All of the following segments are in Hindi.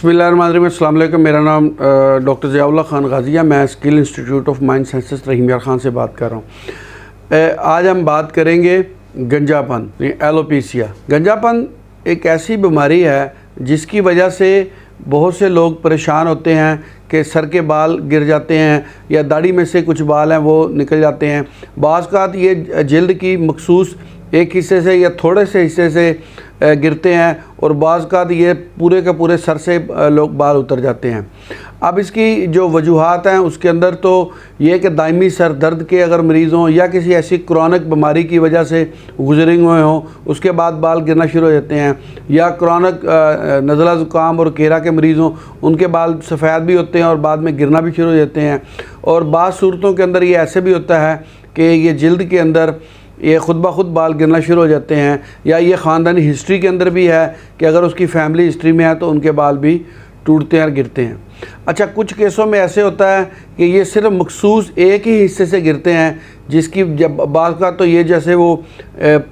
बिस्मिल्लाहिर्रहमानिर्रहीम, अस्सलाम वालेकुम। मेरा नाम डॉक्टर ज़ियाउल्लाह ख़ान गाज़िया, मैं skill institute of mind sciences Rahim Yar Khan से बात कर रहा हूँ। आज हम बात करेंगे गंजापन, एलोपेशिया। गंजापन एक ऐसी बीमारी है जिसकी वजह से बहुत से लोग परेशान होते हैं कि सर के बाल गिर जाते हैं या दाढ़ी में से कुछ बाल हैं वो निकल जाते हैं। बाज़ औक़ात ये जल्द की मखसूस एक हिस्से से या थोड़े से हिस्से से गिरते हैं और बाज़ औक़ात ये पूरे के पूरे सर से लोग बाल उतर जाते हैं। अब इसकी जो वजूहात हैं उसके अंदर तो ये कि दायमी सर दर्द के अगर मरीज़ हों या किसी ऐसी क्रॉनिक बीमारी की वजह से गुजरिंग हुए हों उसके बाद बाल गिरना शुरू हो जाते हैं, या क्रॉनिक नज़ला ज़ुकाम और केरा के मरीज़ हों उनके बाल सफ़ेद भी होते हैं और बाद में गिरना भी शुरू हो जाते हैं। और बाज़ सूरतों के अंदर ये ऐसे भी होता है कि ये जल्द के अंदर ये ख़ुद ब खुद बाल गिरना शुरू हो जाते हैं, या ये ख़ानदानी हिस्ट्री के अंदर भी है कि अगर उसकी फैमिली हिस्ट्री में है तो उनके बाल भी टूटते हैं और गिरते हैं। अच्छा, कुछ केसों में ऐसे होता है कि ये सिर्फ मखसूस एक ही हिस्से से गिरते हैं, जिसकी जब बाल का तो ये जैसे वो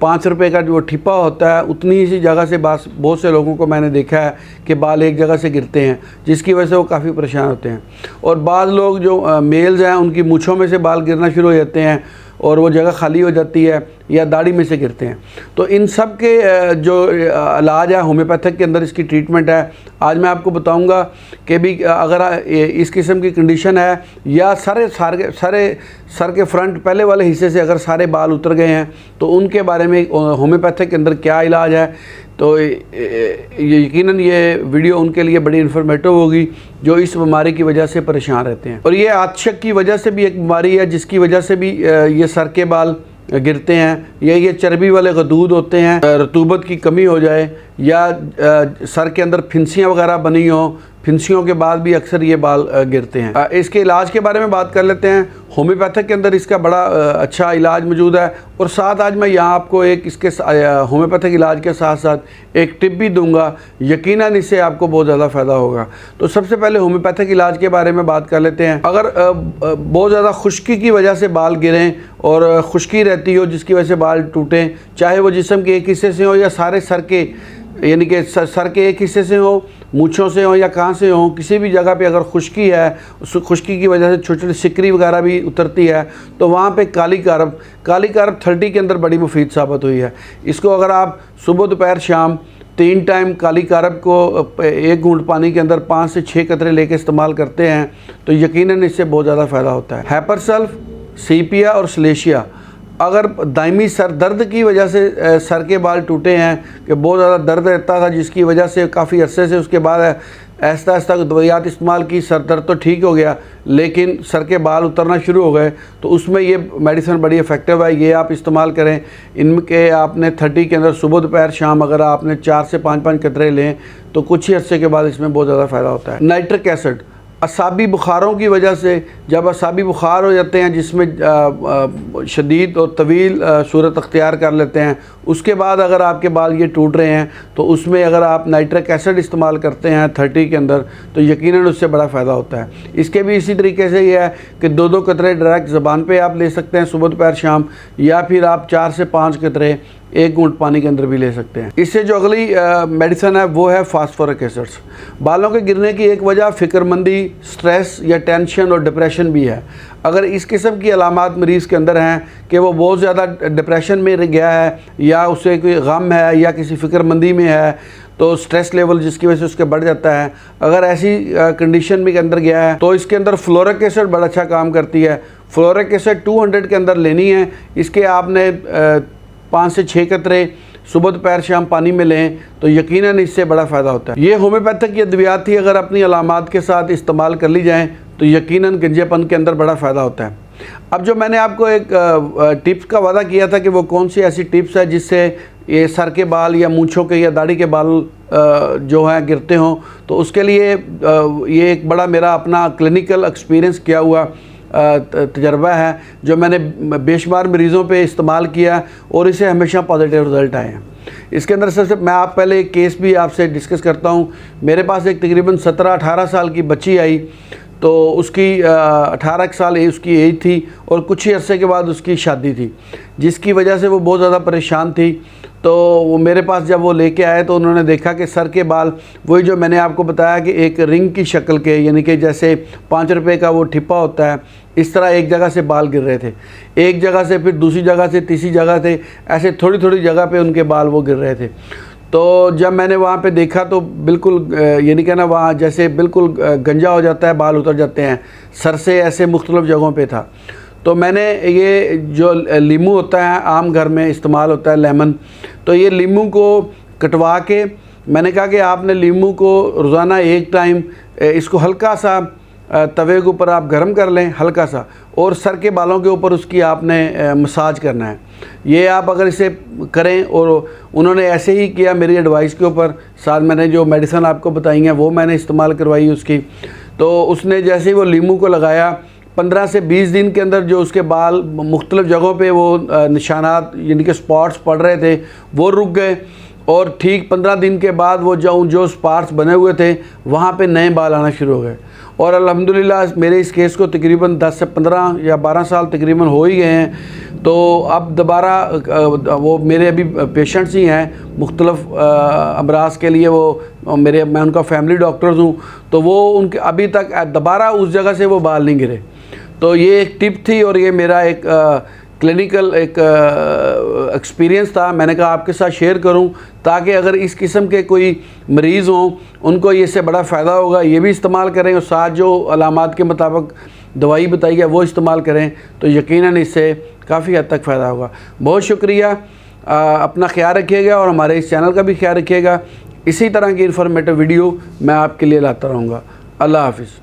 5 रुपए का जो ठिप्पा होता है उतनी ही सी जगह से बहुत से लोगों को मैंने देखा है कि बाल एक जगह से गिरते हैं, जिसकी वजह से वो काफ़ी परेशान होते हैं। और बाज़ लोग जो मेल्स हैं उनकी मूँछों में से बाल गिरना शुरू हो जाते हैं और वो जगह खाली हो जाती है, या दाढ़ी में से गिरते हैं। तो इन सब के जो इलाज है होम्योपैथिक के अंदर इसकी ट्रीटमेंट है। आज मैं आपको बताऊंगा कि भी अगर इस किस्म की कंडीशन है या सारे सर के फ्रंट पहले वाले हिस्से से अगर सारे बाल उतर गए हैं तो उनके बारे में होम्योपैथिक के अंदर क्या इलाज है। तो यकीनन ये वीडियो उनके लिए बड़ी इन्फॉर्मेटिव होगी जो इस बीमारी की वजह से परेशान रहते हैं। और ये आतशक की वजह से भी एक बीमारी है जिसकी वजह से भी ये सर के बाल गिरते हैं, या ये चर्बी वाले गदूद होते हैं, रतूबत की कमी हो जाए या सर के अंदर फिंसियाँ वगैरह बनी हो, फिंसियों के बाद भी अक्सर ये बाल गिरते हैं। इसके इलाज के बारे में बात कर लेते हैं। होम्योपैथिक के अंदर इसका बड़ा अच्छा इलाज मौजूद है, और साथ आज मैं यहाँ आपको एक इसके होम्योपैथिक इलाज के साथ साथ एक टिप भी दूंगा, यकीनन इससे आपको बहुत ज़्यादा फ़ायदा होगा। तो सबसे पहले होम्योपैथिक इलाज के बारे में बात कर लेते हैं। अगर बहुत ज़्यादा खुश्की की वजह से बाल गिरें और खुश्की रहती हो जिसकी वजह से बाल टूटें, चाहे वो जिस्म के एक हिस्से से हो या सारे सर के, यानी कि सर के एक हिस्से से हो, मूँछों से हो या कहाँ से हो, किसी भी जगह पे अगर खुश्की है, उस खुश्की की वजह से छोटी छोटी सिकरी वगैरह भी उतरती है, तो वहाँ पे काली कारब 30 के अंदर बड़ी मुफीद साबित हुई है। इसको अगर आप सुबह दोपहर शाम 3 टाइम काली कारब को 1 घूंट पानी के अंदर 5 से 6 कतरे लेके इस्तेमाल करते हैं तो यकीनन इससे बहुत ज़्यादा फ़ायदा होता है। हैपरसल्फ, सीपिया और सलेशिया, अगर दायमी सर दर्द की वजह से सर के बाल टूटे हैं कि बहुत ज़्यादा दर्द रहता था जिसकी वजह से काफ़ी अरसे से उसके बाद आहिस्ता आहिस्ता दवाइयात इस्तेमाल की, सर दर्द तो ठीक हो गया लेकिन सर के बाल उतरना शुरू हो गए, तो उसमें ये मेडिसिन बड़ी इफ़ेक्टिव है, ये आप इस्तेमाल करें। इनके आपने 30 के अंदर सुबह दोपहर शाम अगर आपने 4 से 5 कतरे लें तो कुछ ही अरसे के बाद इसमें बहुत ज़्यादा फ़ायदा होता है। नाइट्रिक एसिड, असाबी बुखारों की वजह से जब असाबी बुखार हो जाते हैं जिसमें शदीद और तवील सूरत अख्तियार कर लेते हैं, उसके बाद अगर आपके बाल ये टूट रहे हैं तो उसमें अगर आप नाइट्रिक एसिड इस्तेमाल करते हैं 30 के अंदर तो यकीनन उससे बड़ा फ़ायदा होता है। इसके भी इसी तरीके से ये है कि 2-2 कतरे डायरेक्ट ज़बान पे आप ले सकते हैं सुबह दोपहर शाम, या फिर आप 4 से 5 कतरे 1 घूंट पानी के अंदर भी ले सकते हैं। इससे जो अगली मेडिसिन है वो है फास्फोरिक एसिड्स। बालों के गिरने की एक वजह फ़िक्रमंदी, स्ट्रेस या टेंशन और डिप्रेशन भी है। अगर इस किस्म की अलामात मरीज़ के अंदर हैं कि वो बहुत ज़्यादा डिप्रेशन में गया है या उसे कोई गम है या किसी फ़िक्रमंदी में है, तो स्ट्रेस लेवल जिसकी वजह से उसके बढ़ जाता है, अगर ऐसी कंडीशन में के अंदर गया है तो इसके अंदर फ्लोरिक एसिड बड़ा अच्छा काम करती है। फ्लोरिक एसिड 200 के अंदर लेनी है। इसके आपने 5 से 6 कतरे सुबह दोपहर शाम पानी में लें तो यकीनन इससे बड़ा फ़ायदा होता है। ये होम्योपैथिक की अद्वियात ही अगर अपनी अलामात के साथ इस्तेमाल कर ली जाएँ तो यकीनन गंजेपन के अंदर बड़ा फ़ायदा होता है। अब जो मैंने आपको एक टिप्स का वादा किया था कि वो कौन सी ऐसी टिप्स है जिससे ये सर के बाल या मूँछों के या दाढ़ी के बाल जो हैं गिरते हों, तो उसके लिए ये एक बड़ा मेरा अपना क्लिनिकल एक्सपीरियंस किया हुआ तजर्बा है जो मैंने बेशुमार मरीज़ों पे इस्तेमाल किया और इसे हमेशा पॉजिटिव रिज़ल्ट आए हैं। इसके अंदर सबसे मैं आप पहले एक केस भी आपसे डिस्कस करता हूँ। मेरे पास एक तकरीबन 17-18 साल की बच्ची आई, तो उसकी 18 साल उसकी एज थी और कुछ ही अरसे के बाद उसकी शादी थी, जिसकी वजह से वो बहुत ज़्यादा परेशान थी। तो वो मेरे पास जब वो लेके आए तो उन्होंने देखा कि सर के बाल वही जो मैंने आपको बताया कि एक रिंग की शक्ल के, यानी कि जैसे 5 रुपए का वो ठिप्पा होता है, इस तरह एक जगह से बाल गिर रहे थे, एक जगह से फिर दूसरी जगह से तीसरी जगह से, ऐसे थोड़ी थोड़ी जगह पे उनके बाल वो गिर रहे थे। तो जब मैंने वहाँ पे देखा तो बिल्कुल यानी कि ना वहाँ जैसे बिल्कुल गंजा हो जाता है, बाल उतर जाते हैं सर से, ऐसे मुख्तलिफ़ जगहों पे था। तो मैंने ये जो लीमू होता है आम घर में इस्तेमाल होता है, लेमन, तो ये लीमू को कटवा के मैंने कहा कि आपने लीमू को रोज़ाना एक टाइम इसको हल्का सा तवे के ऊपर आप गर्म कर लें हल्का सा, और सर के बालों के ऊपर उसकी आपने मसाज करना है। ये आप अगर इसे करें, और उन्होंने ऐसे ही किया मेरी एडवाइस के ऊपर, साथ मैंने जो मेडिसिन आपको बताई हैं वो मैंने इस्तेमाल करवाई उसकी। तो उसने जैसे ही वो लीमू को लगाया 15 से 20 दिन के अंदर जो उसके बाल मुख्तलिफ़ जगहों पे वो निशानात यानी कि स्पॉट्स पड़ रहे थे वो रुक गए, और ठीक 15 दिन के बाद वो जो स्पॉट्स बने हुए थे वहाँ पे नए बाल आना शुरू हो गए। और अल्हम्दुलिल्लाह मेरे इस केस को तकरीबन 10 से 15 या 12 साल तकरीबन हो ही गए हैं। तो अब दोबारा वो मेरे अभी पेशेंट्स ही हैं मुख्तलिफ़ अमराज के लिए, वो मैं उनका फैमिली डॉक्टर्स हूँ, तो वो उनके अभी तक दोबारा उस जगह से वो बाल नहीं गिरे। तो ये एक टिप थी और ये मेरा एक क्लिनिकल एक एक्सपीरियंस था, मैंने कहा आपके साथ शेयर करूं ताकि अगर इस किस्म के कोई मरीज़ हों उनको ये इससे बड़ा फ़ायदा होगा, ये भी इस्तेमाल करें और साथ जो अलामात के मुताबिक दवाई बताई है वो इस्तेमाल करें, तो यकीनन इससे काफ़ी हद तक फ़ायदा होगा। बहुत शुक्रिया, अपना ख्याल रखिएगा और हमारे इस चैनल का भी ख्याल रखिएगा। इसी तरह की इन्फॉर्मेटिव वीडियो मैं आपके लिए लाता रहूँगा। अल्लाह हाफ़िज़।